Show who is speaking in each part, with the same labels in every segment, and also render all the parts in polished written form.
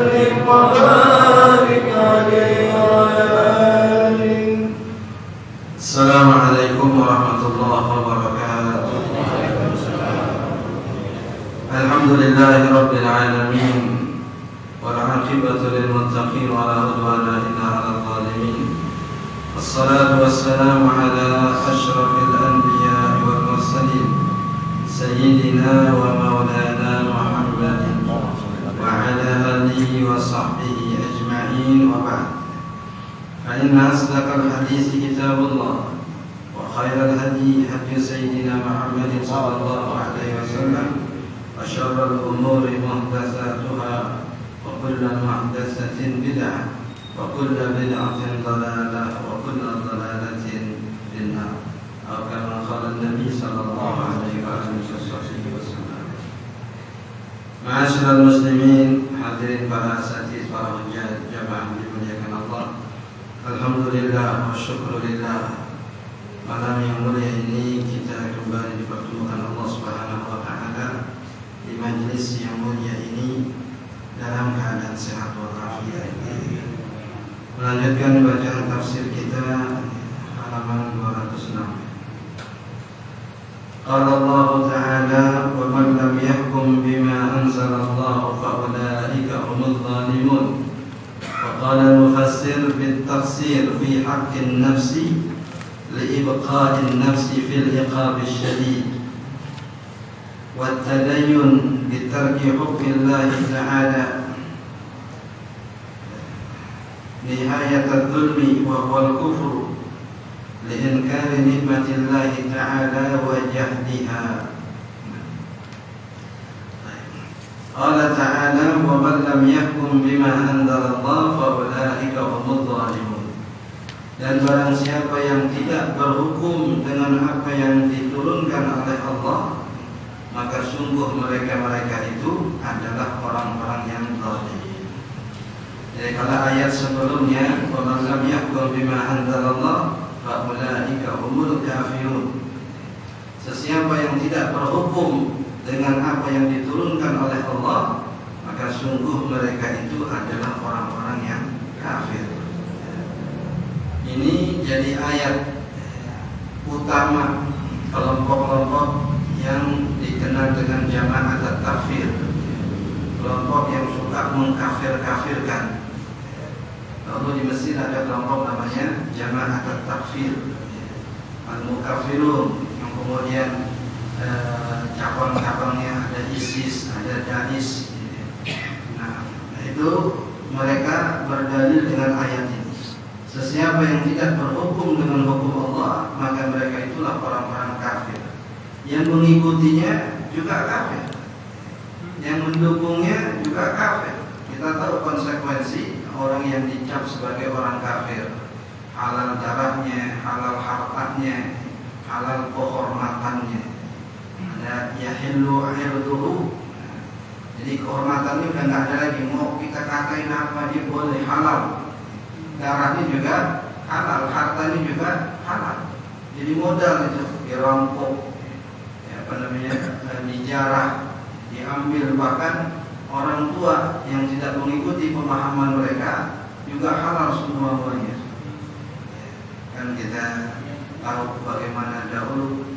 Speaker 1: وسلم وبارك عليه وعلى آله. السلام عليكم ورحمة الله وبركاته. الحمد لله رب العالمين والعاقبة للمتقين ولا عدوان إلا على الظالمين. الصلاة والسلام على أشرف الأنبياء والمرسلين سيدنا ومولانا محمد وعلى آله وصحبه أجمعين، وبعد، فإن أصدق الحديث كتاب الله وخير الهدي هدي سيدنا محمد صلى الله عليه وسلم، وشر الأمور محدثاتها وكل محدثة بدعة وكل بدعة ضلالة وكل ضلالة في النار، أو كما قال النبي صلى الله عليه وسلم. Ma'asyiral muslimin, hadirin para asatidz, para hujjah jamaah dimuliakan Allah. Alhamdulillah wa syukurillah, malam yang mulia ini kita kembali dipertemukan Allah Subhanahu wa taala di majlis yang mulia ini dalam keadaan sehat walafiat. Melanjutkan bacaan tafsir kita halaman 206. Qala Allah Ta'ala, wa man lam yahkum bima anzalallahu fa ulaika humul zalimun. Wa qala al-mufassir bit tafsir fi haqqin nafsi li ibqa'in nafsi fil iqab ash-shadid wa tadayyun bi tarki hukmillah ta'ala nihayat al-dhulmi wa huwa al-kufr li'inkari nikmatillahi ta'ala wa jahdiha. Qala ta'ala, wa man lam yahkum bima anzalallahu fa ulaika humudz zalimun. Dan barang siapa yang tidak berhukum dengan apa yang diturunkan oleh Allah, maka sungguh mereka itu adalah orang-orang yang zalim. Jadi kalau ayat sebelumnya, wa man lam yahkum bima anzalallahu fa ulaika humul kafirun, sesiapa yang tidak berhukum dengan apa yang diturunkan oleh Allah, maka sungguh mereka itu adalah orang-orang yang kafir. Ini jadi ayat utama kelompok-kelompok yang dikenal dengan jamaah at-takfir, kelompok yang suka mengkafir-kafirkan. Lalu di Mesir ada kelompok namanya jamaah at-takfir, al-mukafirun, yang kemudian cabang-cabangnya ada ISIS, ada Daesh. Nah, itu mereka berdalil dengan ayat ini. Sesiapa yang tidak berhukum dengan hukum Allah, maka mereka itulah orang-orang kafir. Yang mengikutinya juga kafir, yang mendukungnya juga kafir. Kita tahu konsekuensi orang yang dicap sebagai orang kafir: halal darahnya, halal hartanya, halal kehormatannya. Ada yahillu irduhu. Jadi kehormatannya udah nggak ada lagi, mau kita katain apa dia boleh, halal. Darahnya juga halal, hartanya juga halal. Jadi modal itu dirampok, dijarah, diambil. Bahkan orang tua yang tidak mengikuti pemahaman mereka juga halal semuanya. Kan kita tahu bagaimana dahulu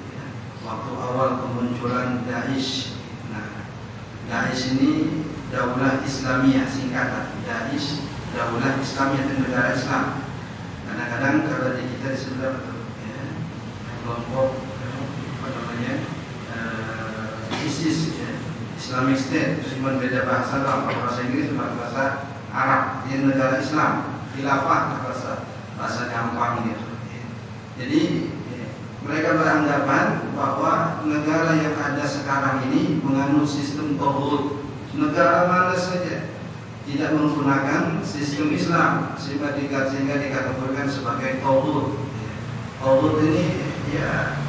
Speaker 1: waktu awal kemunculan Daesh. Nah, Daesh ini Daulah Islamiyah, singkatan Daesh, Daulah Islamiyah, dan negara Islam. Kadang-kadang kalau di kita disebut kelompok ISIS, Islamic State, cuma beda bahasa doang, bahasa Inggris cuma bahasa Arab. Di negara Islam, khilafah bahasa gampang gitu. Jadi mereka beranggapan bahwa negara yang ada sekarang ini menganut sistem tauhid. Negara mana saja tidak menggunakan sistem Islam sehingga dikategorikan sebagai tauhid. Tauhid ini ya,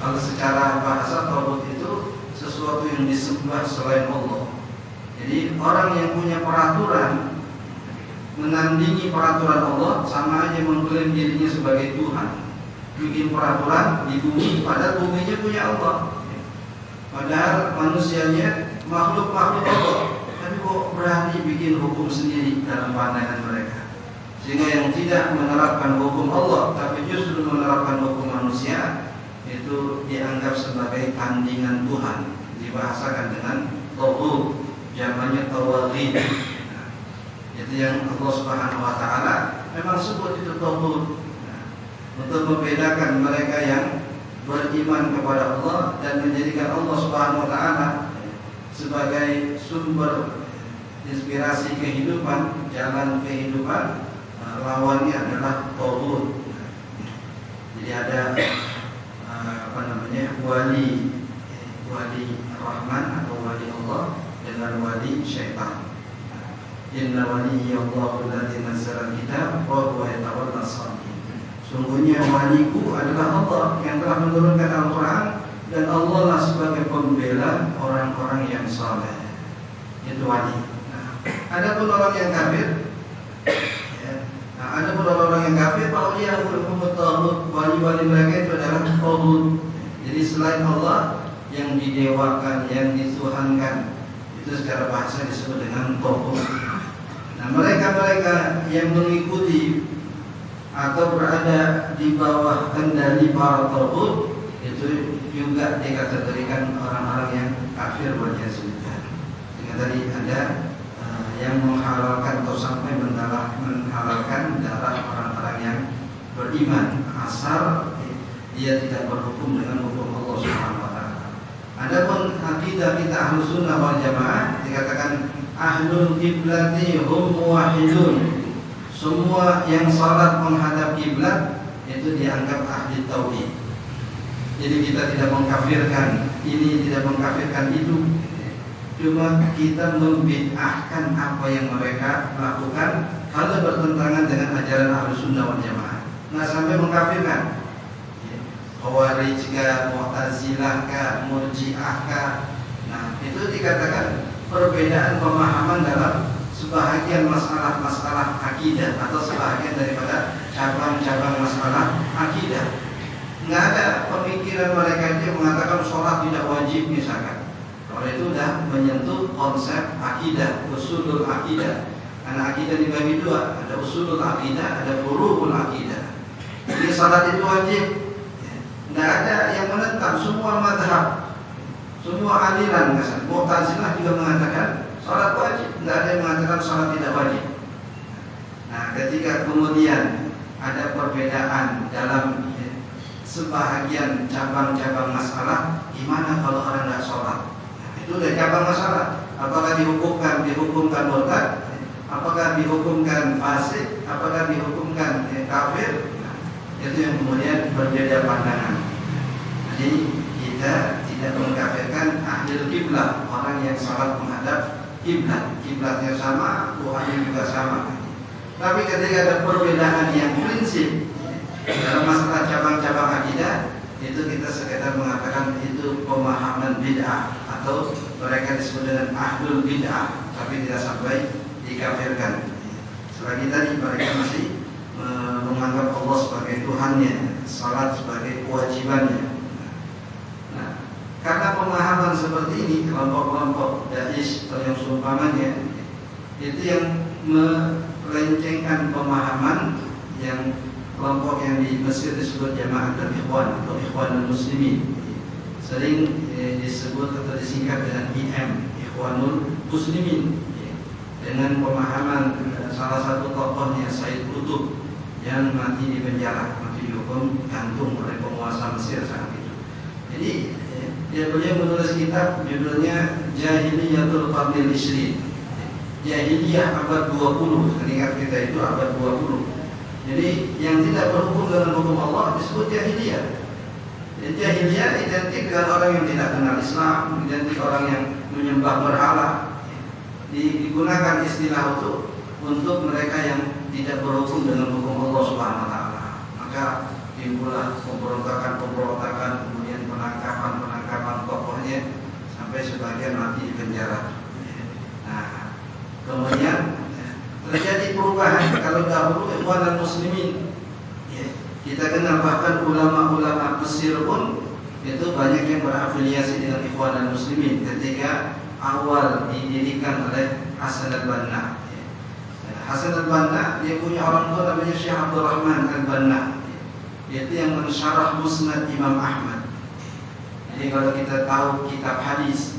Speaker 1: kalau secara bahasa tauhid itu sesuatu yang disembah selain Allah. Jadi orang yang punya peraturan menandingi peraturan Allah sama aja mengklaim dirinya sebagai Tuhan. Bikin peraturan di bumi, padahal buminya punya Allah. Padahal manusianya makhluk Allah, tapi kok berani bikin hukum sendiri dalam pandangan mereka. Sehingga yang tidak menerapkan hukum Allah tapi justru menerapkan hukum manusia itu dianggap sebagai tandingan Tuhan, dibahasakan dengan tauhid, zamannya tawaghid. Nah, itu yang Allah Subhanahu wa taala memang sebut itu tauhid. Nah, untuk membedakan mereka yang beriman kepada Allah dan menjadikan Allah Subhanahu wa taala sebagai sumber inspirasi kehidupan, jalan kehidupan, lawannya adalah tauhid. Jadi ada wali Rahman atau wali Allah dengan wali syaitan. Inna waliyallahu alladzi nazzala al-kitab wa huwa yatawalla as-salihin. Sungguhnya waliku adalah Allah yang telah menurunkan Al-Quran dan Allah lah sebagai pembela orang-orang yang saleh. Itu wali. Nah, adapun orang yang kafir, adapun orang yang kafir, kalau dia tauhid, wali-wali mereka itu adalah tauhid. Jadi selain Allah yang didewakan, yang dituhankan, itu secara bahasa disebut dengan tauhid. Nah, mereka-mereka yang mengikuti atau berada di bawah kendali para tauhid itu juga dikategorikan orang-orang yang kafir waliyadzubillah. Sehingga tadi ada yang menghalalkan atau sampai menghalalkan darah orang-orang yang beriman asal dia tidak berhukum dengan hukum Allah Subhanahu wa taala. Adapun akidah kita Ahlus Sunnah wal Jamaah dikatakan ahlul qiblati hum muwahhidun. Semua yang salat menghadap kiblat itu dianggap ahli tauhid. Jadi kita tidak mengkafirkan ini, tidak mengkafirkan itu. Cuma kita membid'ahkan apa yang mereka lakukan kalau bertentangan dengan ajaran Ahlus Sunnah wal Jamaah. Nggak sampai mengkafirkan. Khawarij kah, Mu'tazilah kah, Murji'ah kah. Nah, itu dikatakan perbedaan pemahaman dalam sebahagian masalah-masalah akidah atau sebahagian daripada cabang-cabang masalah akidah. Nggak ada pemikiran mereka itu mengatakan sholat tidak wajib misalkan. Kalau itu sudah menyentuh konsep akidah, usulul akidah. Karena akidah dibagi dua, ada usulul akidah, ada furu'ul akidah. Jadi sholat itu wajib. Nggak ada yang menentang, semua madhab, semua aliran. Mu'tazilah juga mengatakan sholat wajib, nggak ada yang mengatakan sholat tidak wajib. Nah, ketika kemudian ada perbedaan dalam sebahagian cabang-cabang masalah, gimana kalau orang nggak sholat? Nah, itu udah cabang masalah. Apakah dihukumkan murtad? Apakah dihukumkan fasik? Apakah dihukumkan kafir? Nah, itu yang kemudian berbeda pandangan. Jadi kita tidak mengkafirkan ahli kiblat, orang yang sholat menghadap kiblat, kiblatnya sama, Tuhannya juga sama. Tapi ketika ada perbedaan yang prinsip dalam masalah cabang-cabang akidah, itu kita sekedar mengatakan itu pemahaman bid'ah atau mereka disebut dengan ahlul bid'ah, tapi tidak sampai dikafirkan. Selagi tadi mereka masih menganggap Allah sebagai Tuhannya, salat sebagai kewajibannya. Nah, karena pemahaman seperti ini, kelompok-kelompok Daesh atau yang seumpamanya itu yang melencengkan pemahaman yang kelompok yang di Mesir disebut Jamaah al-Ikhwan atau Ikhwanul Muslimin, sering disebut atau disingkat dengan IM, Ikhwanul Muslimin, dengan pemahaman salah satu tokohnya Said Qutb yang mati di penjara, mati dihukum gantung oleh penguasa Mesir saat itu. Jadi beliau menulis kitab judulnya Jahiliyatul Qarnil Ishrin, Jahiliyah abad 20. Ingat kita itu abad 20. Jadi yang tidak berhukum dengan hukum Allah disebut jahiliyah. Jadi jahiliyah identik dengan orang yang tidak kenal Islam, identik orang yang menyembah berhala. Digunakan istilah itu untuk mereka yang tidak berhukum dengan hukum Allah Subhanahu wa taala. Maka timbullah pemberontakan-pemberontakan, kemudian penangkapan tokohnya sampai sebagian mati di penjara. Nah, kemudian terjadi perubahan. Kalau dahulu Ikhwanul Muslimin, kita kenal bahkan ulama-ulama Mesir pun itu banyak yang berafiliasi dengan Ikhwanul Muslimin ketika awal didirikan oleh Hasan al-Banna. Hasan al-Banna dia punya orang tua namanya Syekh Abdul Rahman al-Banna. Dia itu yang mensyarah Musnad Imam Ahmad. Jadi kalau kita tahu kitab hadis,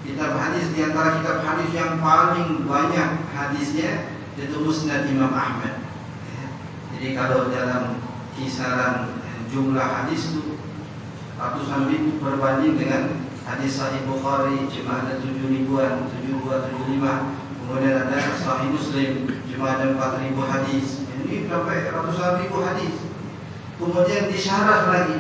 Speaker 1: kitab hadis di antara kitab hadis yang paling banyak hadisnya itu Musnad Imam Ahmad. Jadi kalau dalam kisaran jumlah hadis itu ratusan ribu berbanding dengan hadis Sahih Bukhari cuma ada 7 ribuan, 7275. Kemudian ada Sahih Muslim cuma ada 4.000 hadis. Ini sampai ratusan ribu hadis. Kemudian disyarah lagi.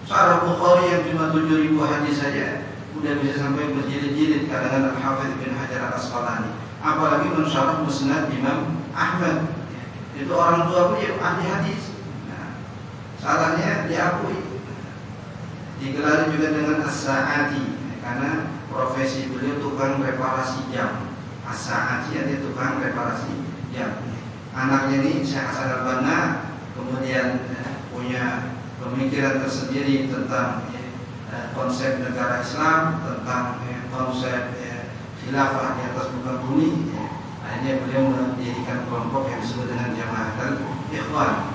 Speaker 1: Syarah Bukhari yang cuma 7.000 hadis saja sudah bisa sampai berjilid-jilid karangan Al-Hafidz bin Hajar Al-Asqalani. Apalagi mensyarah Musnad Imam Ahmad. Itu orang tua beliau ahli hadis. Nah, salahnya diakui. Digelari juga dengan As-Sa'ati karena profesi beliau tukang reparasi jam. As-Sa'ati dia tukang reparasi jam. Anaknya ini Syekh Hasan al-Banna kemudian punya pemikiran tersendiri tentang konsep negara Islam, tentang konsep khilafah di atas muka bumi. Akhirnya beliau mendirikan kelompok yang disebut dengan Jamaatul Ikhwan.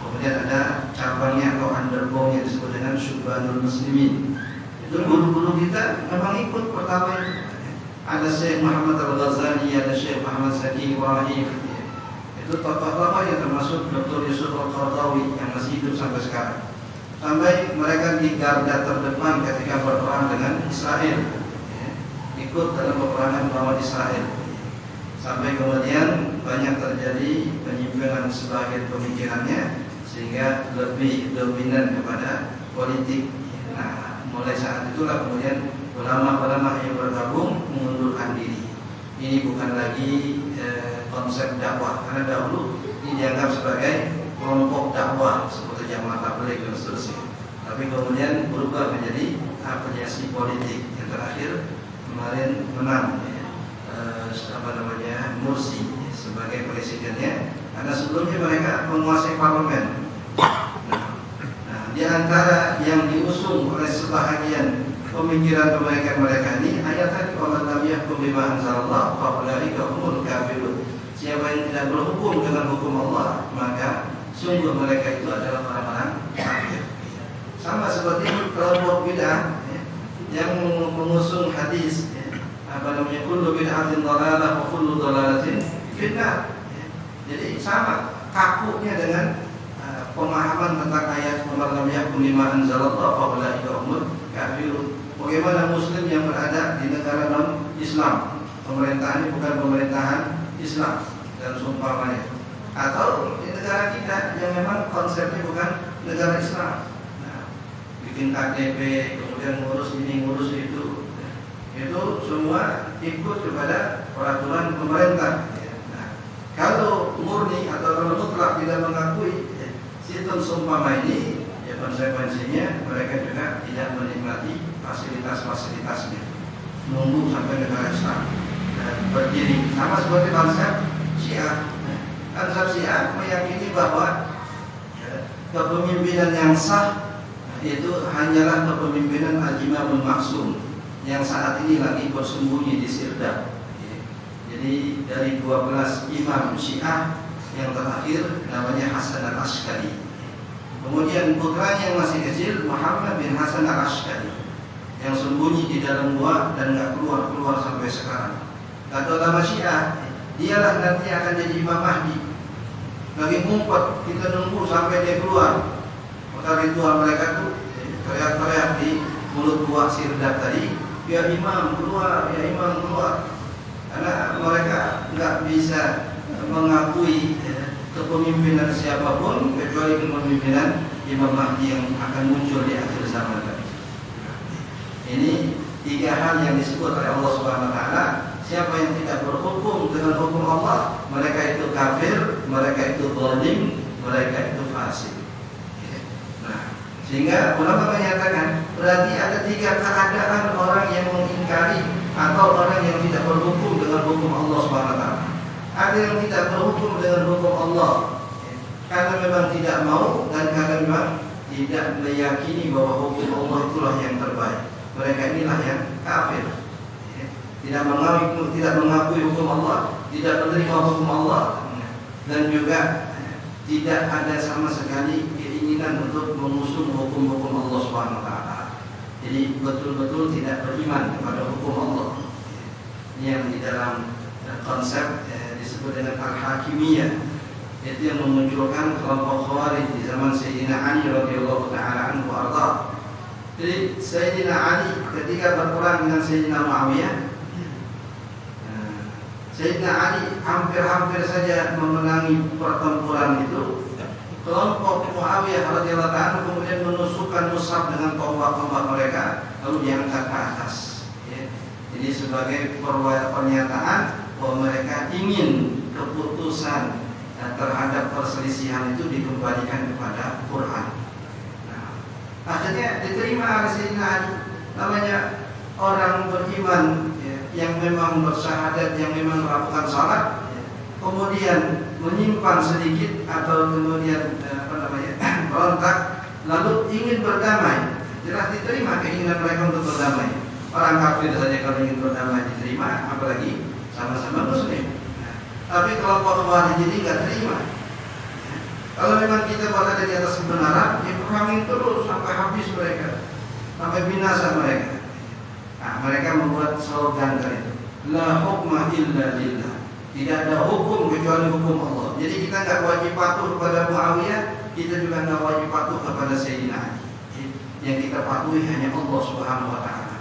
Speaker 1: Kemudian ada cabangnya atau underbone yang disebut dengan Syubhanul Muslimin. Itu guru-guru kita memang ikut pertama itu. Ada Syekh Muhammad Al-Ghazali, ada Syekh Muhammad Zaki Ibrahim. Itu tokoh-tokoh yang termasuk Dr. Yusuf Al-Qaradawi yang masih hidup sampai sekarang. Sampai mereka di garda terdepan ketika berperang dengan Israel, ikut dalam peperangan melawan Israel. Sampai kemudian banyak terjadi penyimpangan sebagian pemikirannya sehingga lebih dominan kepada politik. Nah, mulai saat itulah kemudian ulama-ulama yang bergabung mengundurkan diri. Ini bukan lagi konsep dakwah, karena dahulu ini dianggap sebagai kelompok dakwah seperti Jamaah Tabligh dan seterusnya. Tapi kemudian berubah menjadi afiliasi politik. Yang terakhir kemarin menang Mursi sebagai presidennya, karena sebelumnya mereka menguasai parlemen. Nah, di antara yang diusung oleh sebahagian pemikiran mereka ini ayat tadi, "Wa man lam yahkum bima anzalallah fa ulaika humul kafirun." Siapa yang tidak berhukum dengan hukum Allah, maka sungguh mereka itu adalah orang-orang kafir. Sama seperti kelompok bid'ah yang mengusung hadis kullu bid'atin dhalalah wa kullu dhalalatin finnar. Jadi sama kakunya dengan pemahaman tentang ayat "Wa man lam yahkum bima anzalallah fa ulaika humul kafirun." Bagaimana muslim yang berada di negara non-Islam, pemerintahannya bukan pemerintahan Islam dan seumpamanya, atau di negara kita yang memang konsepnya bukan negara Islam. Nah, bikin KTP, kemudian ngurus ini, ngurus itu semua ikut kepada peraturan pemerintah. Nah, kalau murni atau kalau mutlak tidak mengakui sistem seumpama ini, ya konsekuensinya mereka juga tidak menikmati fasilitas-fasilitasnya. Nunggu sampai negara Islam berdiri. Sama seperti konsep Syiah. Konsep Syiah meyakini bahwa kepemimpinan yang sah itu hanyalah kepemimpinan Al-Imamul Maksum yang saat ini lagi bersembunyi di Sirdab. Jadi dari 12 imam Syiah yang terakhir namanya Hasan al-Ashqari. Kemudian putranya yang masih kecil Muhammad bin Hasan al-Ashqari yang sembunyi di dalam gua dan nggak keluar sampai sekarang. Kata ulama Syiah, dialah nanti akan jadi Imam Mahdi. Lagi ngumpet, kita nunggu sampai dia keluar. Maka ritual mereka tuh teriak-teriak di mulut gua Sirdab tadi, "Ya Imam keluar, ya Imam keluar." Karena mereka nggak bisa mengakui kepemimpinan siapapun kecuali kepemimpinan Imam Mahdi yang akan muncul di akhir zaman. Ini 3 hal yang disebut oleh Allah Subhanahu wa taala. Siapa yang tidak berhukum dengan hukum Allah, mereka itu kafir, mereka itu zalim, mereka itu fasik. Nah, sehingga ulama menyatakan berarti ada 3 keadaan orang yang mengingkari atau orang yang tidak berhukum dengan hukum Allah Subhanahu wa taala. Ada yang tidak berhukum dengan hukum Allah karena memang tidak mau dan karena memang tidak meyakini bahwa hukum Allah itulah yang terbaik. Mereka inilah yang kafir. tidak mengakui hukum Allah, tidak menerima hukum Allah, dan juga tidak ada sama sekali keinginan untuk mengusung hukum-hukum Allah Subhanahu wa taala. Jadi betul-betul tidak beriman kepada hukum Allah. Ini yang di dalam konsep disebut dengan al-hakimiyah. Itu yang memunculkan kelompok Khawarij di zaman Sayyidina Ali radhiyallahu taala anhu arda. Jadi Sayyidina Ali ketika berperang dengan Sayyidina Muawiyah, Sayyidina Ali hampir-hampir saja memenangi pertempuran itu. Kelompok Muawiyah radhiyallahu taala kemudian menusukkan mushaf dengan tombak-tombak mereka lalu diangkat ke atas. Jadi sebagai pernyataan bahwa mereka ingin keputusan terhadap perselisihan itu dikembalikan kepada Quran. Nah, akhirnya diterima oleh Sayyidina Ali. Namanya orang beriman yang memang bersyahadat, yang memang melakukan salat, kemudian menyimpang sedikit atau kemudian berontak, lalu ingin berdamai, jelas diterima keinginan mereka untuk berdamai. Orang kafir saja kalau ingin berdamai diterima, apalagi sama-sama Muslim. Tapi kelompok Khawarij ini nggak terima. Kalau memang kita berada di atas kebenaran, ya perangin terus sampai habis mereka, sampai binasa mereka. Nah, mereka membuat slogan dari itu, la hukma illa lillah. Tidak ada hukum kecuali hukum Allah. Jadi kita nggak wajib patuh kepada Muawiyah, kita juga nggak wajib patuh kepada Sayyidina Ali. Yang kita patuhi hanya Allah Subhanahu wa taala.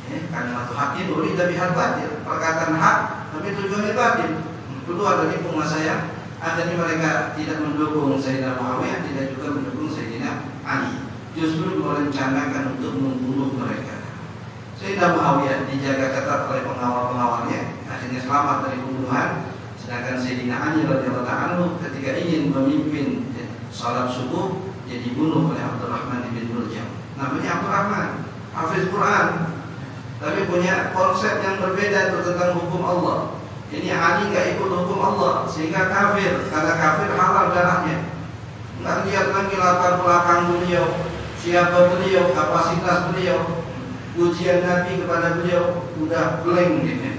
Speaker 1: Karena hakim urida bihal batil, perkataan hak tapi tujuannya batil. Kedua dari penguasa saya, akhirnya mereka tidak mendukung Sayyidina Muawiyah, tidak juga mendukung Sayyidina Ali. Justru merencanakan untuk membunuh mereka. Sayyidina Muawiyah dijaga ketat oleh pengawal-pengawalnya, akhirnya selamat dari pembunuhan. Sedangkan Sayyidina Ali radhiyallahu anhu ketika ingin memimpin salat subuh, dia dibunuh oleh Abdurrahman bin Muljam. Namanya Abdurrahman, hafiz Quran, tapi punya konsep yang berbeda tentang hukum Allah. Ini Ali nggak ikut hukum Allah sehingga kafir, karena kafir halal darahnya. Nggak lihat lagi latar belakang beliau, siapa beliau, kapasitas beliau, ujian Nabi kepada beliau, udah blank gitu,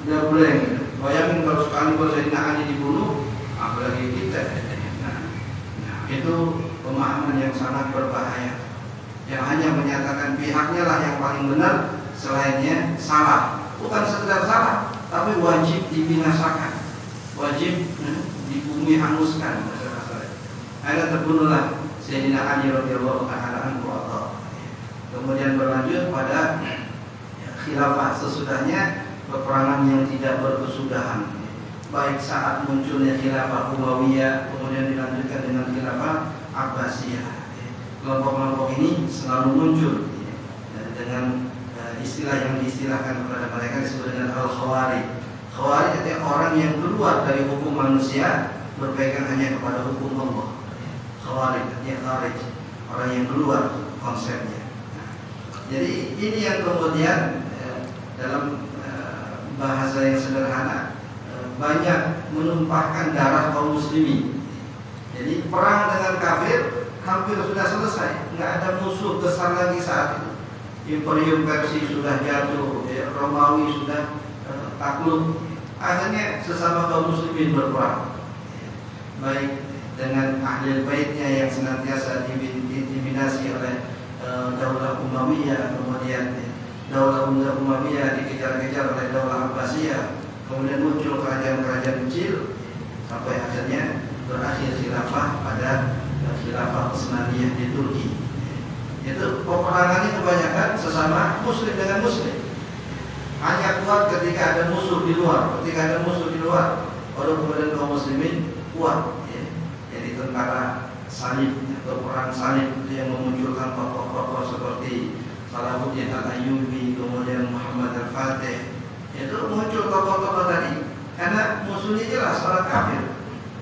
Speaker 1: udah blank. Bayangin kalau sekali Sayyidina Ali dibunuh, apalagi kita. Nah, itu pemahaman yang sangat berbahaya, yang hanya menyatakan pihaknya lah yang paling benar, selainnya salah. Bukan sekedar salah, tapi wajib dibinasakan, wajib di bumi hanguskan. Akhirnya terbunuhlah Sayyidina Ali radhiyallahu taala anhu. Kemudian berlanjut pada khilafah sesudahnya, peperangan yang tidak berkesudahan, baik saat munculnya khilafah Umayyah, kemudian dilanjutkan dengan khilafah Abbasiyah. Kelompok-kelompok ini selalu muncul dengan istilah yang diistilahkan kepada mereka disebut dengan al-khawarij. Khawarij adalah orang yang keluar dari hukum manusia, berpegang hanya kepada hukum Allah. Khawarij artinya kharij, orang yang keluar konsepnya. Jadi ini yang kemudian dalam bahasa yang sederhana banyak menumpahkan darah kaum muslimin. Jadi perang dengan kafir hampir sudah selesai, nggak ada musuh besar lagi saat itu. Imperium Persia sudah jatuh, Romawi sudah takluk. Akhirnya sesama kaum muslimin berperang, baik dengan ahli baitnya yang senantiasa diintimidasi oleh Daulah Umayyah, kemudian Daulah Umayyah dikejar-kejar oleh Daulah Abbasiyah, kemudian muncul kerajaan-kerajaan kecil sampai akhirnya berakhir khilafah pada khilafah Utsmaniyah di Turki. Itu peperangannya kebanyakan sesama muslim dengan muslim. Hanya kuat ketika ada musuh di luar. Ketika ada musuh di luar, baru kemudian kaum muslimin kuat. Jadi tentara salib atau perang salib yang memunculkan tokoh-tokoh seperti Salahuddin Al-Ayyubi, kemudian Muhammad Al-Fatih. Itu muncul tokoh-tokoh tadi karena musuhnya jelas orang kafir.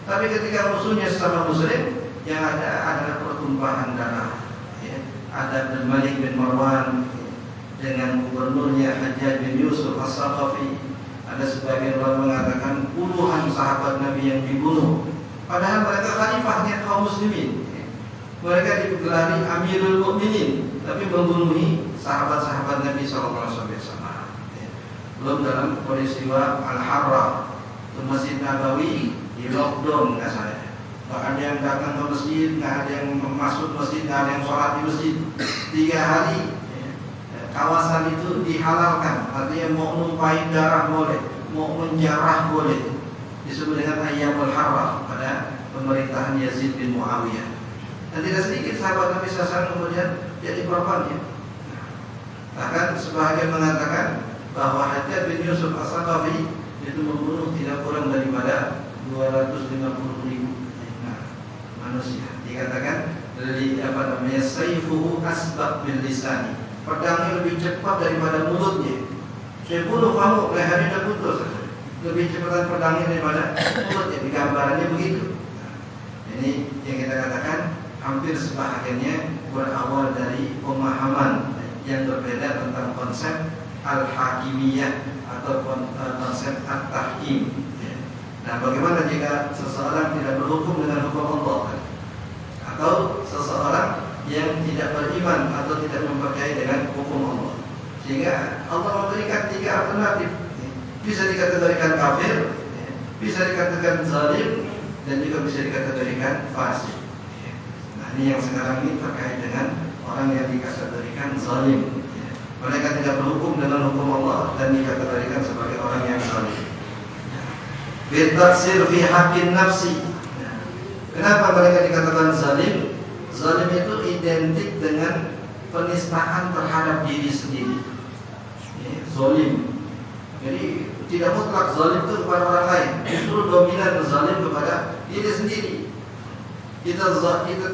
Speaker 1: Tapi ketika musuhnya sesama muslim, yang ada adalah pertumpahan darah. Ada Abdul Malik bin Marwan dengan gubernurnya Hajjaj bin Yusuf As-Saqafi. Ada sebagian orang mengatakan puluhan sahabat Nabi yang dibunuh, padahal mereka khalifahnya kaum muslimin. Mereka digelari Amirul Mukminin, tapi membunuhi sahabat-sahabat Nabi SAW. Belum dalam peristiwa Al-Harra, itu Masjid Nabawi di lockdown nggak saya. Nggak ada yang datang ke masjid, nggak ada yang masuk masjid, nggak ada yang sholat di masjid. 3 hari kawasan itu dihalalkan, artinya mau numpahin darah boleh, mau menjarah boleh. Disebut dengan Ayyamul Harra pada pemerintahan Yazid bin Muawiyah. Dan tidak sedikit sahabat Nabi SAW kemudian jadi korbannya. Bahkan sebagian mengatakan bahwa Hajjaj bin Yusuf As-Saqafi itu membunuh tidak kurang daripada 250.000 manusia. Dikatakan dari sayfuhu asbaq bil lisani, pedangnya lebih cepat daripada mulutnya. Saya bunuh kamu, lehernya udah putus. Lebih cepatan pedangnya daripada mulutnya. Di gambarannya begitu. Ini yang kita katakan hampir sebahagiannya berawal dari pemahaman yang berbeda tentang konsep al-hakimiyah atau konsep at-tahkim. Nah, bagaimana jika seseorang tidak berhukum dengan hukum Allah, atau seseorang yang tidak beriman atau tidak mempercayai dengan hukum Allah? Sehingga Allah memberikan 3 alternatif. Bisa dikategorikan kafir, bisa dikatakan zalim, dan juga bisa dikategorikan fasik. Nah, ini yang sekarang ini terkait dengan orang yang dikategorikan zalim. Mereka tidak berhukum dengan hukum Allah dan dikategorikan sebagai orang yang zalim. Bitaksir fi haqqin nafsi. Kenapa mereka dikatakan zalim? Zalim itu identik dengan penistaan terhadap diri sendiri. Zalim. Jadi tidak mutlak zalim itu kepada orang lain, justru dominan zalim kepada diri sendiri. Kita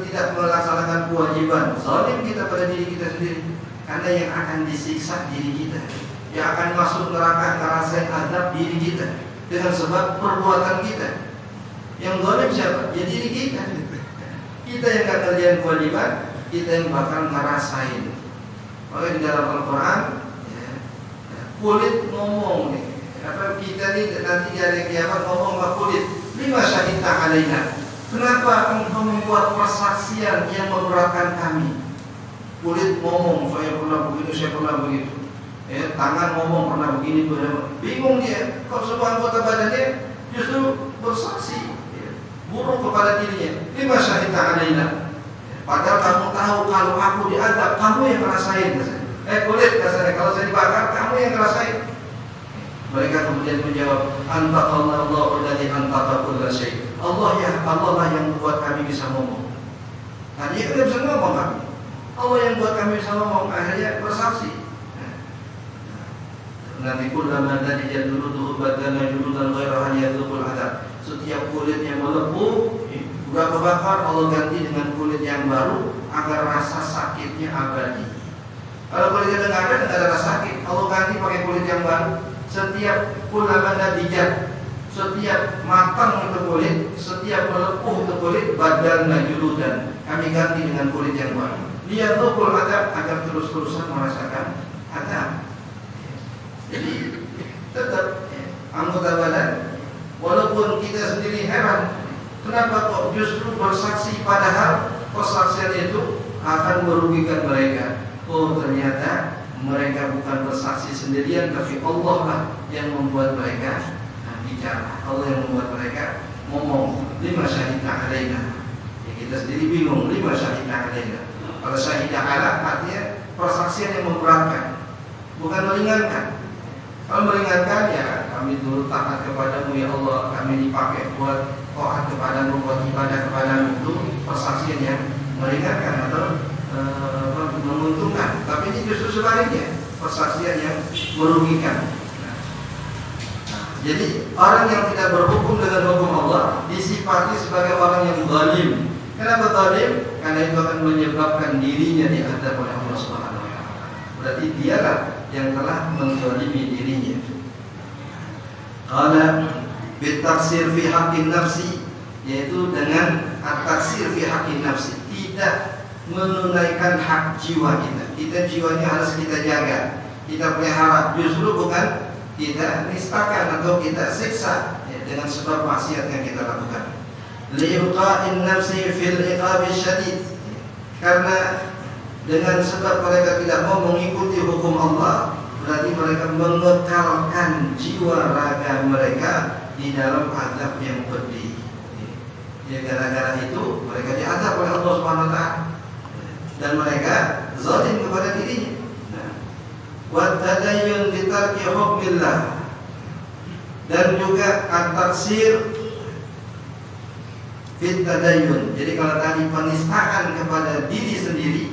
Speaker 1: tidak melaksanakan kewajiban, zalim kita pada diri kita sendiri. Karena yang akan disiksa diri kita, yang akan masuk neraka ngerasain azab diri kita dengan sebab perbuatan kita. Yang zalim siapa? Ya diri kita. Kita yang gak kerjain kewajiban, kita yang bakal ngerasain. Maka di dalam Al-Quran kulit ngomong nih. Apa kita nih nanti di hari kiamat ngomong sama kulit, lima syahidta alaina. Kenapa engkau membuat persaksian yang memberatkan kami? Kulit ngomong, saya pernah begitu, saya pernah begitu. Tangan ngomong pernah begini, bingung dia. Kok semua anggota badannya justru bersaksi buruk kepada dirinya. Lima syahidta alaina. Padahal kamu tahu kalau aku diadab, kamu yang ngerasain. Kulit kasarnya, kalau saya dibakar, kamu yang ngerasain. Mereka kemudian menjawab, Antaqallahu alladzi antaqa kulla syai'. Allah lah yang membuat kami bisa ngomong. Nah, dia tidak bisa ngomong kami. Allah yang buat kami bisa ngomong, akhirnya bersaksi. Nanti kullama nadijat juluduhu badana juludan ghairaha yadzuqul adab. Setiap kulit yang melepuh, sudah kebakar, Allah ganti dengan kulit yang baru agar rasa sakitnya abadi. Kalau kulitnya nggak ada rasa sakit, Allah ganti pakai kulit yang baru. Setiap kullama nadijat, setiap matang itu kulit, setiap melepuh itu kulit, badana juludan, kami ganti dengan kulit yang baru. Liyadzuqul adab, agar terus-terusan merasakan adab. Jadi tetap anggota badan, walaupun kita sendiri heran, kenapa kok justru bersaksi, padahal persaksian itu akan merugikan mereka. Oh, ternyata mereka bukan bersaksi sendirian, tapi Allah lah yang membuat mereka bicara. Allah yang membuat mereka ngomong. Lima syahidna alaina. Ya, kita sendiri bingung, lima syahidna alaina. Kalau syahidna ala artinya persaksian yang memberatkan, bukan meringankan. Kalau meringankan, ya kami turut taat kepadamu ya Allah, kami dipakai buat taat kepadamu, buat ibadah kepadamu. Itu persaksian yang meringankan atau menguntungkan. Tapi ini justru sebaliknya, persaksian yang merugikan. Jadi orang yang tidak berhukum dengan hukum Allah disifati sebagai orang yang zalim. Kenapa zalim? Karena itu akan menyebabkan dirinya diadab oleh Allah Subhanahu wa taala. Berarti dialah yang telah menzalimi dirinya. Qala bitaksir fi haqqin nafsi, yaitu dengan at-taksir fi haqqin nafsi, tidak menunaikan hak jiwa kita. Kita jiwanya harus kita jaga, kita pelihara. Justru bukan kita nistakan atau kita siksa dengan sebab maksiat yang kita lakukan. Liqa'in nafsi fil iqabi syadid, karena dengan sebab mereka tidak mau mengikuti hukum Allah, berarti mereka mengekalkan jiwa raga mereka di dalam azab yang pedih. Ya, gara-gara itu mereka diazab oleh Allah Subhanahu wa taala dan mereka zalim kepada dirinya. Wa tadayyun bi tarki hukmillah, dan juga at-taksir fit tadayyun. Jadi kalau tadi penistaan kepada diri sendiri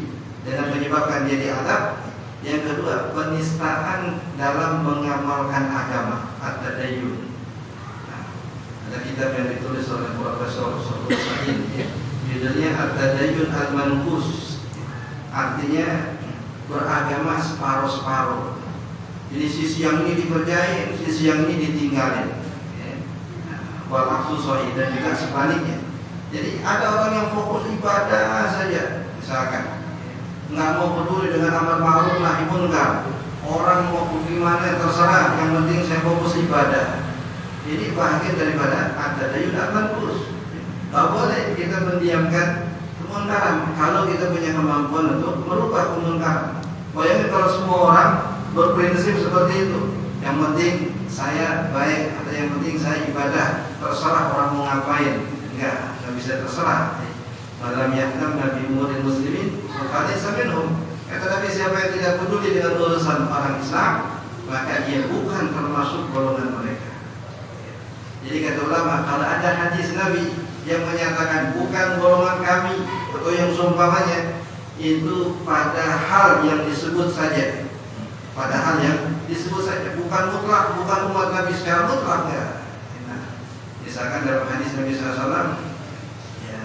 Speaker 1: dengan menyebabkan dia diazab, yang kedua penistaan dalam mengamalkan agama, at-tadayyun. Ada kitab yang ditulis oleh Profesor Sahin, judulnya At-Tadayyun Al-Manqus, artinya beragama separuh-separuh. Jadi sisi yang ini dikerjain, sisi yang ini ditinggalin. Wal aksu sahih, dan juga sebaliknya. Jadi ada orang yang fokus ibadah saja, misalkan nggak mau peduli dengan amar ma'ruf nahi munkar. Orang mau gimana terserah, yang penting saya fokus ibadah. Ini bagian daripada at-tadayyun al-manqus. Tidak boleh kita mendiamkan kemungkaran kalau kita punya kemampuan untuk merubah kemungkaran. Bayangin kalau semua orang berprinsip seperti itu, yang penting saya baik atau yang penting saya ibadah, terserah orang mau ngapain. Enggak bisa terserah. Malam yahtam nabi umuril muslimin falaysa minhum. Kata Nabi, siapa yang tidak peduli dengan urusan orang Islam, maka dia bukan termasuk golongan mereka. Jadi kata ulama, kalau ada hadis Nabi yang menyatakan bukan golongan kami atau yang seumpamanya, itu pada hal yang disebut saja, pada hal yang disebut saja, bukan mutlak, bukan umat Nabi secara mutlak ya. Nah, misalkan dalam hadis Nabi SAW, ya,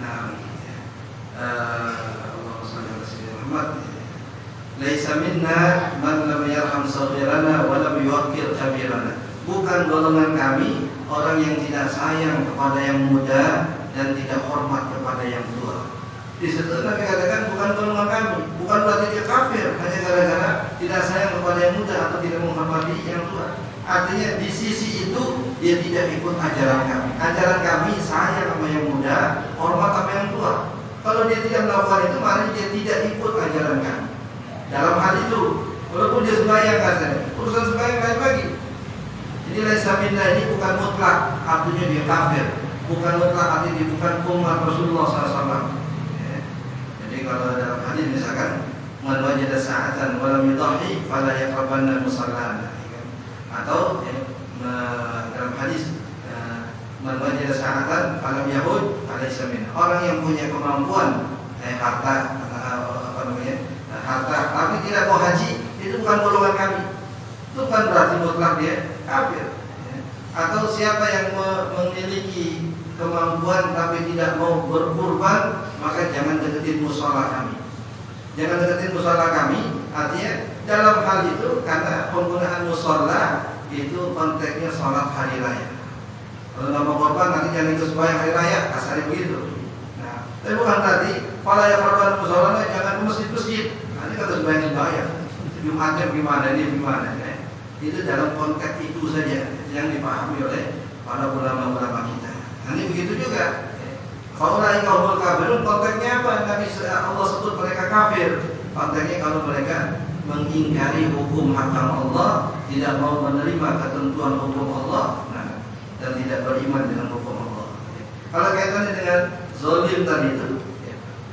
Speaker 1: nah, Allahumma shalli ala sayyidina Muhammad, laisa minna man lam yarham saghirana wa lam yuwaqqir kabirana. Bukan golongan kami orang yang tidak sayang kepada yang muda dan tidak hormat kepada yang tua. Di situ Nabi katakan bukan golongan kami, bukan berarti dia kafir hanya gara-gara tidak sayang kepada yang muda atau tidak menghormati yang tua. Artinya di sisi itu dia tidak ikut ajaran kami. Ajaran kami sayang sama yang muda, hormat sama yang tua. Kalau dia tidak melakukan itu, maka dia tidak ikut ajaran kami. Dalam hal itu, walaupun dia sembahyang katanya, urusan sembahyang lain lagi. Jadi laisa minna ini bukan mutlak, artinya dia kafir. Bukan mutlak, artinya dia bukan umat Rasulullah SAW. Ya. Jadi kalau dalam hadis misalkan, man wajada sa'atan wa lam yudhi fala yaqrabanna musallana. Atau dalam hadis, man wajada sa'atan falam yahud falaysa minna. Orang yang punya kemampuan harta harta tapi tidak mau haji, itu bukan golongan kami. Itu bukan berarti mutlak dia kafir. Atau siapa yang memiliki kemampuan tapi tidak mau berkurban, maka jangan deketin mushola kami. Jangan deketin mushola kami. Artinya dalam hal itu, karena penggunaan mushola itu konteksnya sholat hari raya. Kalau nggak mau korban, nanti jangan ikut sembahyang hari raya, kasarnya begitu. Nah, tapi bukan tadi kalau yang korban mushola jangan ke masjid-masjid. Nanti kata sembahyang Jumatnya gimana, ini gimana ya. Itu dalam konteks itu saja yang dipahami oleh para ulama-ulama kita. Nanti begitu juga. Kalau mereka kaum kafirun, konteksnya apa? Nabi Allah sebut mereka kafir. Konteksnya kalau mereka mengingkari hukum hakam Allah, tidak mau menerima ketentuan hukum Allah, dan tidak beriman dengan hukum Allah. Kalau kaitannya dengan zalim tadi itu,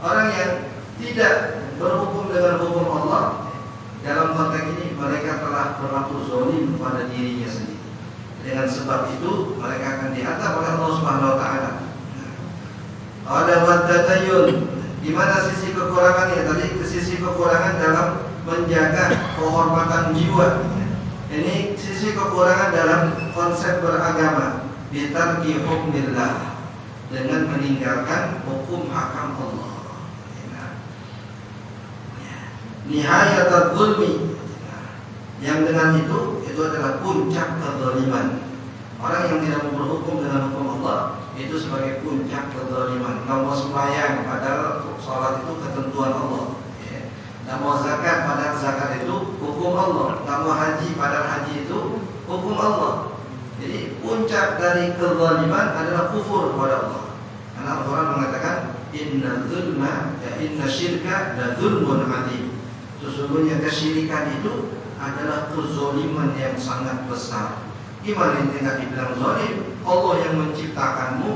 Speaker 1: orang yang tidak berhukum dengan hukum Allah, dalam konteks ini mereka telah berlaku zalim kepada dirinya sendiri. Dengan sebab itu mereka akan diazab oleh Allah Subhanahu wa taala. Ada wadatayun, di mana sisi kekurangannya tadi, sisi kekurangan dalam menjaga kehormatan jiwa. Ini sisi kekurangan dalam konsep beragama, bitarki hukmillah, dengan meninggalkan hukum hakam Allah. Nihayatul zulmi, yang dengan itu adalah puncak kezaliman. Orang yang tidak mau berhukum dengan hukum Allah, itu sebagai puncak kezaliman. Nggak mau sembahyang padahal sholat itu ketentuan Allah, nggak mau zakat padahal zakat itu hukum Allah, nggak mau haji padahal haji itu hukum Allah. Jadi puncak dari kezaliman adalah kufur kepada Allah. Karena Al-Quran mengatakan inna zulma, inna syirka la zulmun adzim. Sesungguhnya kesyirikan itu adalah kezaliman yang sangat besar. Gimana ini nggak dibilang zalim? Allah yang menciptakanmu,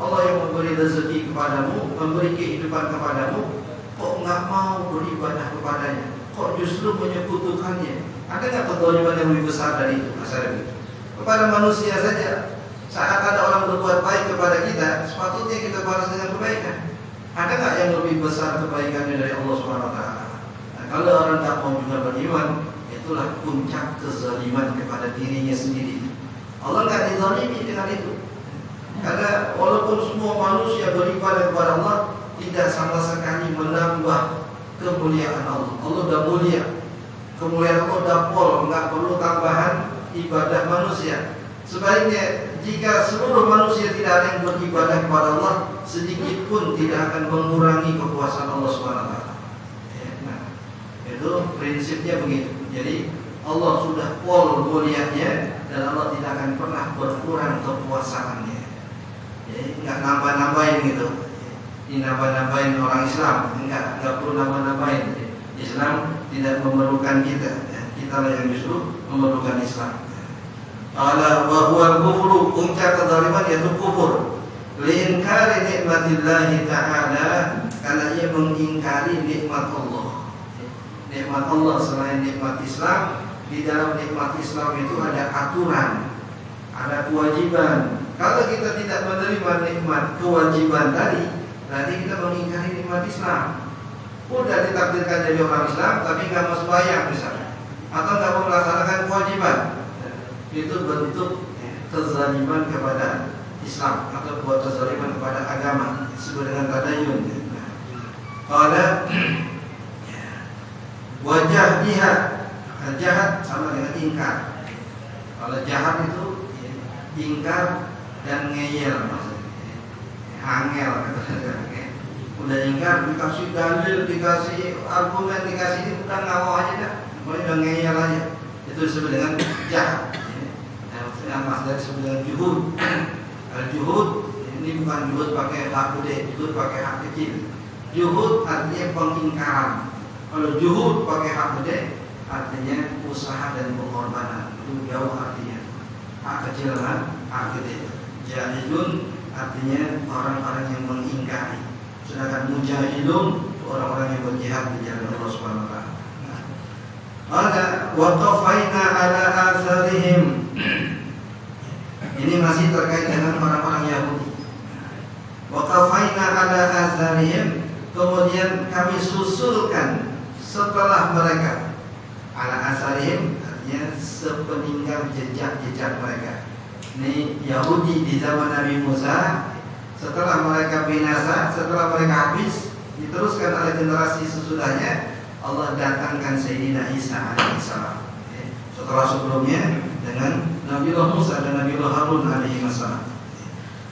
Speaker 1: Allah yang memberi rezeki kepadamu, memberi kehidupan kepadamu, kok nggak mau beribadah kepadanya? Kok justru menyekutukannya? Ada nggak kezaliman yang lebih besar dari itu? Asal kepada manusia saja, saat ada orang berbuat baik kepada kita, sepatutnya kita balas dengan kebaikan. Ada nggak yang lebih besar kebaikannya dari Allah SWT? Nah, kalau orang tak mau juga beriman, itulah puncak kezaliman kepada dirinya sendiri. Allah nggak dizalimi dengan itu. Karena walaupun semua manusia beribadah kepada Allah, tidak sama sekali menambah kemuliaan Allah. Allah sudah mulia, kemuliaan Allah sudah pol, nggak perlu tambahan ibadah manusia. Sebaliknya, jika seluruh manusia tidak ada yang beribadah kepada Allah, sedikit pun tidak akan mengurangi kekuasaan Allah SWT. Nah, itu prinsipnya begitu. Jadi Allah sudah pol mulianya dan Allah tidak akan pernah berkurang kekuasaannya. Jadi nggak nambah-nambahin gitu. Ini nambah-nambahin orang Islam, enggak perlu nambah-nambahin. Islam tidak memerlukan kita, kita lah yang justru memerlukan Islam. Ala wa huwal kufru, puncak kezaliman yaitu kufur. Liinkari nikmatillahi ta'ala, karena ia mengingkari nikmat Allah. Nikmat Allah selain nikmat Islam, di dalam nikmat Islam itu ada aturan, ada kewajiban. Kalau kita tidak menerima nikmat kewajiban tadi, berarti kita mengingkari nikmat Islam. Udah ditakdirkan jadi orang Islam, tapi nggak mau sembahyang misalnya, atau nggak mau melaksanakan kewajiban, itu bentuk kezaliman kepada Islam atau buat kezaliman kepada agama, disebut dengan tadayun. Kalau wajah jihad, jahat sama dengan ingkar. Kalau jahat itu ingkar dan ngeyel, maksudnya angel. Udah ingkar, dikasih dalil, dikasih argumen, dikasih ini, udah nggak mau aja dah, udah ngeyel aja. Itu disebut dengan jahat. Yang maksudnya disebut dengan juhud. Kalau juhud ini bukan juhud pakai hak gede, juhud pakai hak kecil. Juhud artinya pengingkaran. Kalau juhud pakai hak gede artinya usaha dan pengorbanan. Itu jauh artinya. Hak kecil dengan hak gede. Jahilun artinya orang-orang yang mengingkari. Sedangkan mujahidun orang-orang yang berjihad di jalan Allah Subhanahu wa taala. Ada waqafaina ala atharihim. Ini masih terkait dengan orang-orang Yahudi. Waqafaina ala atharihim, kemudian kami susulkan setelah mereka. Ala atharihim artinya sepeninggal jejak-jejak mereka. Ini Yahudi di zaman Nabi Musa, setelah mereka binasa, setelah mereka habis, diteruskan oleh generasi sesudahnya, Allah datangkan Sayyidina Isa alaihissalam. Setelah sebelumnya dengan Nabiullah Musa dan Nabiullah Harun alaihissalam.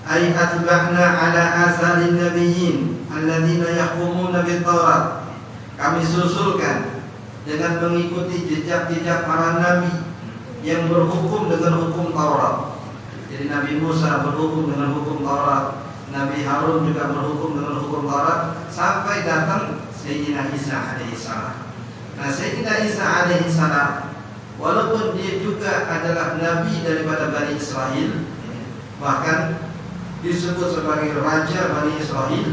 Speaker 1: Ay atba'na ala atharin nabiyyin alladzina yahkumuna bit-Taurat. Kami susulkan dengan mengikuti jejak-jejak para nabi yang berhukum dengan hukum Taurat. Jadi Nabi Musa berhukum dengan hukum Taurat, Nabi Harun juga berhukum dengan hukum Taurat, sampai datang Sayyidina Isa alaihissalam. Nah, Sayyidina Isa alaihissalam, walaupun dia juga adalah nabi daripada Bani Israel, bahkan disebut sebagai raja Bani Israel,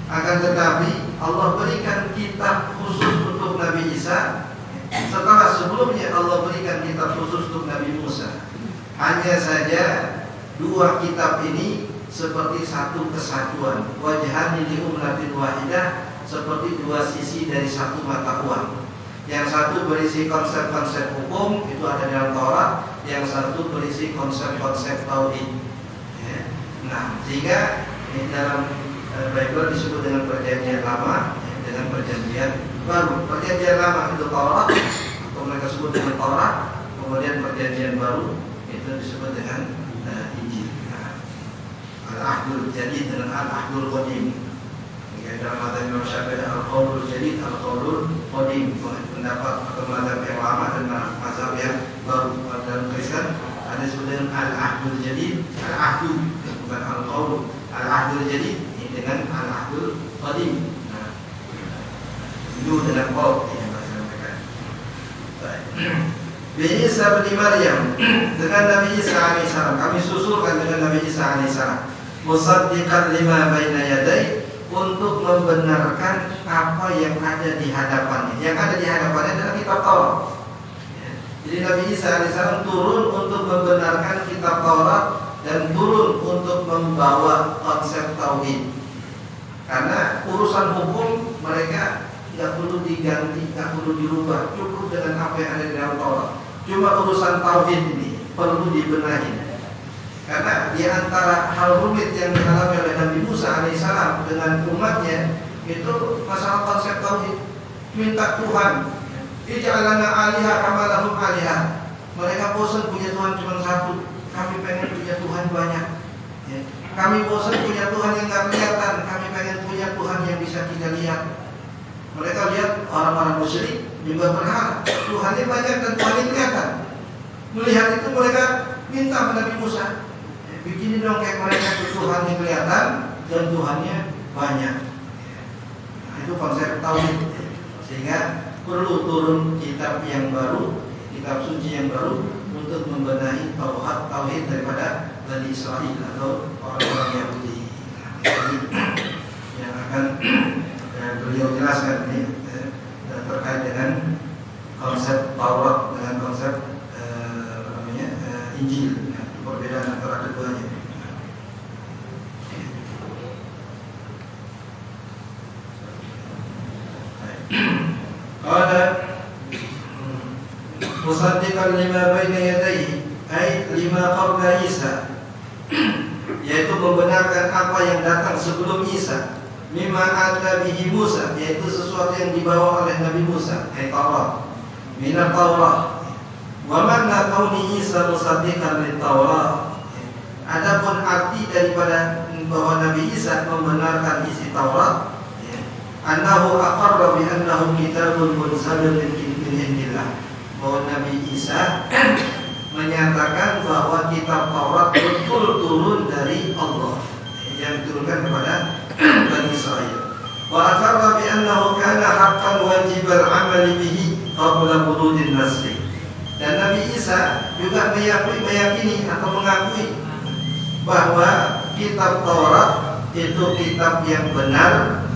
Speaker 1: akan tetapi Allah berikan kitab khusus untuk Nabi Isa, setelah sebelumnya Allah berikan kitab khusus untuk Nabi Musa. Hanya saja dua kitab ini seperti satu kesatuan. Wajhani li ummatin wahidah, seperti dua sisi dari satu mata uang. Yang satu berisi konsep-konsep hukum, itu ada dalam Taurat. Yang satu berisi konsep-konsep tauhid. Nah, sehingga dalam Bible disebut dengan perjanjian lama, dengan perjanjian baru. Perjanjian lama itu Taurat, atau mereka sebut dengan Taurat. Kemudian perjanjian baru itu disebut dengan Injil. Al-Ahdul Jadid dengan Al-Ahdul Qadim. Dalam mazhab Imam Syafi'i Al-Qaulul Jadid, Al-Qaulul Qadim, pendapat atau mazhab yang lama dan mazhab yang baru. Dalam Kristen ada disebut dengan Al-Ahdul Jadid, Al-Ahdu, bukan Al-Qaul. Al-Ahdul Jadid dengan Al-Ahdul Qadim. Nah, itu dengan Qaul yang bahasa mereka. Bi Isa bin Maryam, dengan Nabi Isa alaihissalam, kami susulkan dengan Nabi Isa alaihissalam, musaddiqan lima baina yadayhi, untuk membenarkan apa yang ada di hadapannya. Yang ada di hadapannya adalah kitab Taurat. Jadi Nabi Isa alaihissalam turun untuk membenarkan kitab Taurat dan turun untuk membawa konsep tauhid. Karena urusan hukum mereka tidak perlu diganti, tidak perlu dirubah, cukup dengan apa yang ada di dalam Taurat. Cuma urusan tauhid ini perlu dibenahi. Karena di antara hal rumit yang dialami oleh Nabi Musa alaihissalam dengan umatnya itu masalah konsep tauhid. Minta Tuhan, ij'alana alihah kama lahum alihah. Mereka bosan punya Tuhan cuma satu. Kami pengen punya Tuhan banyak. Ya. Kami bosan punya Tuhan yang nggak kelihatan. Kami pengen punya Tuhan yang bisa kita lihat. Mereka lihat orang-orang musyrik juga berharap Tuhannya banyak dan Tuhannya kelihatan. Melihat itu mereka minta kepada Nabi Musa, bikin dong kayak mereka itu Tuhannya kelihatan dan Tuhannya banyak. Nah, itu konsep tauhid. Sehingga perlu turun kitab yang baru, kitab suci yang baru untuk membenahi tauhid daripada Bani Israil atau orang-orang Yahudi. Jadi yang akan beliau jelaskan ini terkait dengan konsep Taurat dengan konsep Injil, perbedaan antara keduanya. Qala musaddiqan lima baina yadayhi, ay lima qabla Isa, yaitu membenarkan apa yang datang sebelum Isa. Mimma ata bihi Musa, yaitu sesuatu yang dibawa oleh Nabi Musa, ayat Taurat. Minat Taurat. Wa makna kauni Isa musaddiqan lit Taurat. Adapun arti daripada bahwa Nabi Isa membenarkan isi Taurat, annahu aqarra bi annahu kitabun munzalun min indillah. Bahwa Nabi Isa menyatakan bahwa kitab Taurat betul turun dari Allah, yang diturunkan kepada Bani Israil. Wa aqarra bi annahu kana haqqan wajibal amali bihi qabla wurudin nasri. Dan Nabi Isa juga meyakini atau mengakui bahwa kitab Taurat itu kitab yang benar,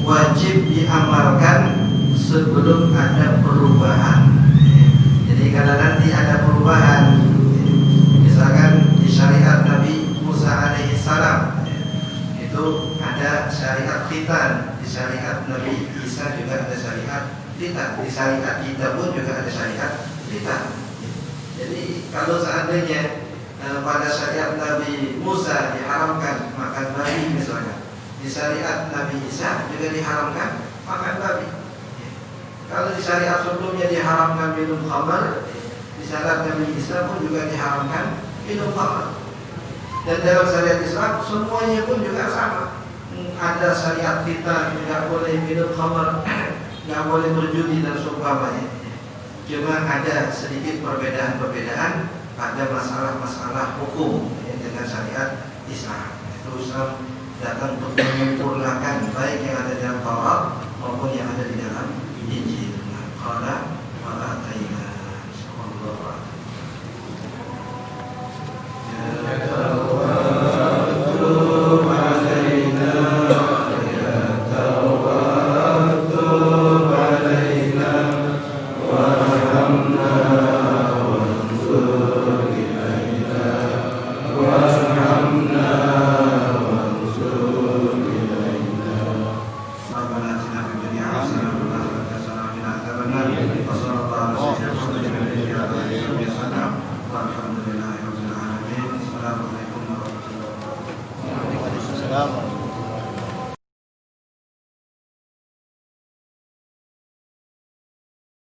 Speaker 1: wajib diamalkan sebelum ada perubahan. Jadi kalau nanti ada perubahan, misalkan di syariat Nabi Musa alaihissalam itu ada syariat khitan, di syariat Nabi Isa juga ada syariat khitan, di syariat kita pun juga ada syariat khitan. Jadi kalau seandainya pada syariat Nabi Musa diharamkan makan babi misalnya, di syariat Nabi Isa juga diharamkan makan babi. Kalau di syariat sebelumnya diharamkan minum khamar, di syariat Nabi Isa pun juga diharamkan minum khamar. Dan dalam syariat Islam semuanya pun juga sama. Ada syariat kita tidak boleh minum khamar, tidak boleh berjudi dan seumpamanya. Cuma ada sedikit perbedaan-perbedaan pada masalah-masalah hukum dengan syariat Islam. Itu Islam datang untuk menyempurnakan baik yang ada di dalam Taurat maupun yang ada di dalam Injil. Karena